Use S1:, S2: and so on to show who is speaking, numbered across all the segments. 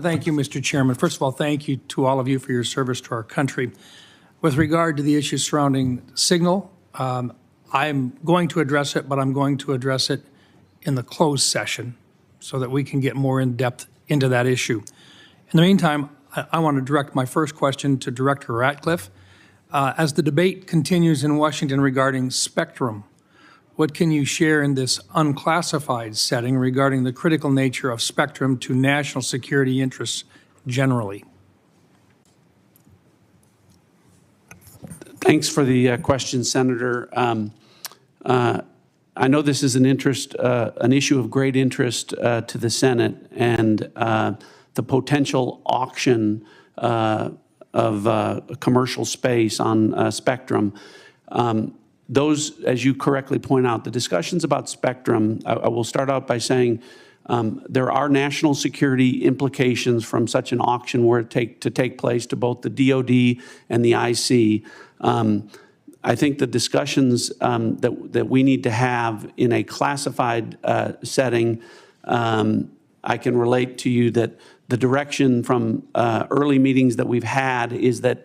S1: Thank you, Mr. Chairman. First of all, thank you to all of you for your service to our country. With regard to the issue surrounding Signal, I'm going to address it, but I'm going to address it in the closed session so that we can get more in depth into that issue. In the meantime, I want to direct my first question to Director Ratcliffe. As the debate continues in Washington regarding spectrum, what can you share in this unclassified setting regarding the critical nature of spectrum to national security interests generally?
S2: Thanks for the question, Senator. I know this is an issue of great interest to the Senate, and the potential auction of commercial space on spectrum. Those, as you correctly point out, the discussions about spectrum, I will start out by saying there are national security implications from such an auction were to take place to both the DoD and the IC. I think the discussions that we need to have in a classified setting, I can relate to you that the direction from early meetings that we've had is that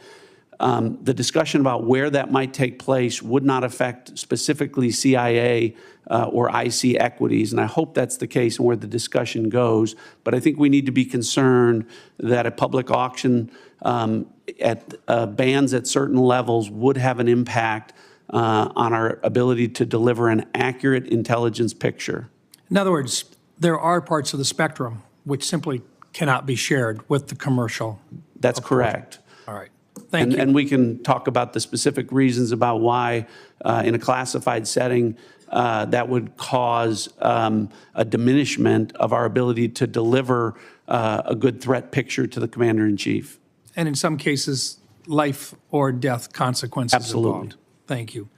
S2: the discussion about where that might take place would not affect specifically CIA or IC equities, and I hope that's the case and where the discussion goes. But I think we need to be concerned that a public auction at bands at certain levels would have an impact on our ability to deliver an accurate intelligence picture.
S1: In other words, there are parts of the spectrum which simply cannot be shared with the commercial.
S2: That's correct.
S1: All right. Thank you.
S2: And we can talk about the specific reasons about why in a classified setting that would cause a diminishment of our ability to deliver a good threat picture to the Commander-in-Chief.
S1: And in some cases, life or death consequences
S2: Absolutely.
S1: Involved. Thank you.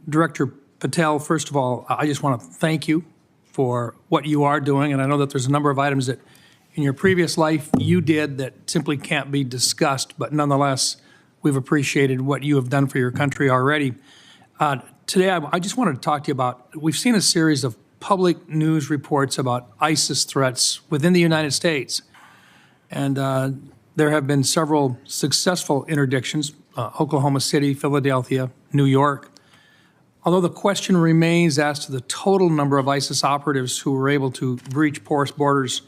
S1: Director Patel, first of all, I just want to thank you for what you are doing. And I know that there's a number of items that in your previous life you did that simply can't be discussed, but nonetheless, we've appreciated what you have done for your country already. Today, I just wanted to talk to you about, we've seen a series of public news reports about ISIS threats within the United States. And there have been several successful interdictions, Oklahoma City, Philadelphia, New York. Although the question remains as to the total number of ISIS operatives who were able to breach porous borders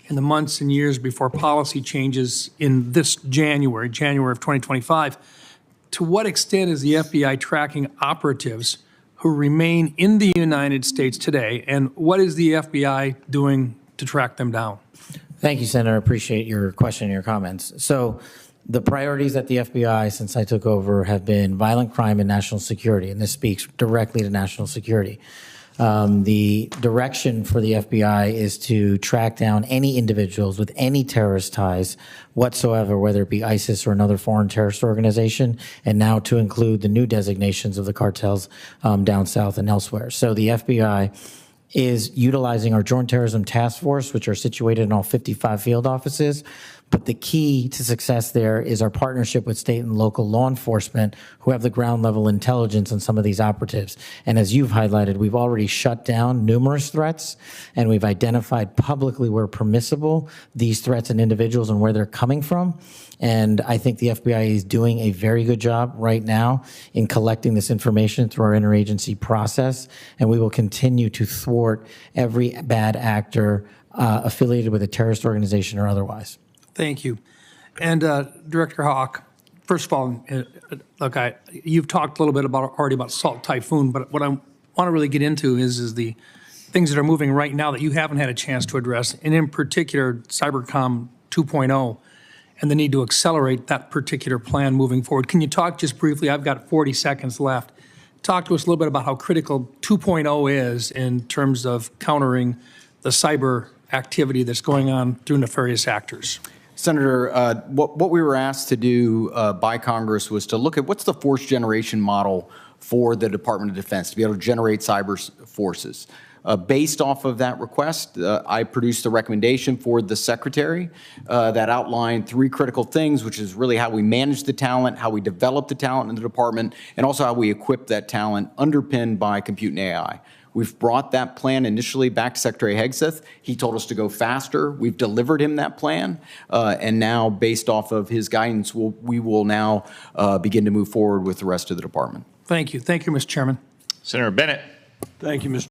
S1: in the months and years before policy changes in this January of 2025, to what extent is the FBI tracking operatives who remain in the United States today, and what is the FBI doing to track them down?
S3: Thank you, Senator. I appreciate your question and your comments. So the priorities at the FBI since I took over have been violent crime and national security, and this speaks directly to national security. The direction for the FBI is to track down any individuals with any terrorist ties whatsoever, whether it be ISIS or another foreign terrorist organization, and now to include the new designations of the cartels down south and elsewhere. So the FBI is utilizing our Joint Terrorism Task Force, which are situated in all 55 field offices. But the key to success there is our partnership with state and local law enforcement who have the ground level intelligence on some of these operatives. And as you've highlighted, we've already shut down numerous threats, and we've identified publicly where permissible these threats and individuals and where they're coming from. And I think the FBI is doing a very good job right now in collecting this information through our interagency process. And we will continue to thwart every bad actor affiliated with a terrorist organization or otherwise.
S1: Thank you. And Director Hawk, first of all, look, you've talked a little bit already about Salt Typhoon, but what I want to really get into is the things that are moving right now that you haven't had a chance to address, and in particular, CyberCom 2.0 and the need to accelerate that particular plan moving forward. Can you talk just briefly? I've got 40 seconds left. Talk to us a little bit about how critical 2.0 is in terms of countering the cyber activity that's going on through nefarious actors.
S4: Senator, what we were asked to do by Congress was to look at what's the force generation model for the Department of Defense to be able to generate cyber forces. Based off of that request, I produced a recommendation for the Secretary that outlined 3 critical things, which is really how we manage the talent, how we develop the talent in the department, and also how we equip that talent underpinned by compute and AI. We've brought that plan initially back to Secretary Hegseth. He told us to go faster. We've delivered him that plan. And now, based off of his guidance, we will now begin to move forward with the rest of the department.
S1: Thank you. Thank you, Mr. Chairman.
S5: Senator Bennett.
S6: Thank you, Mr.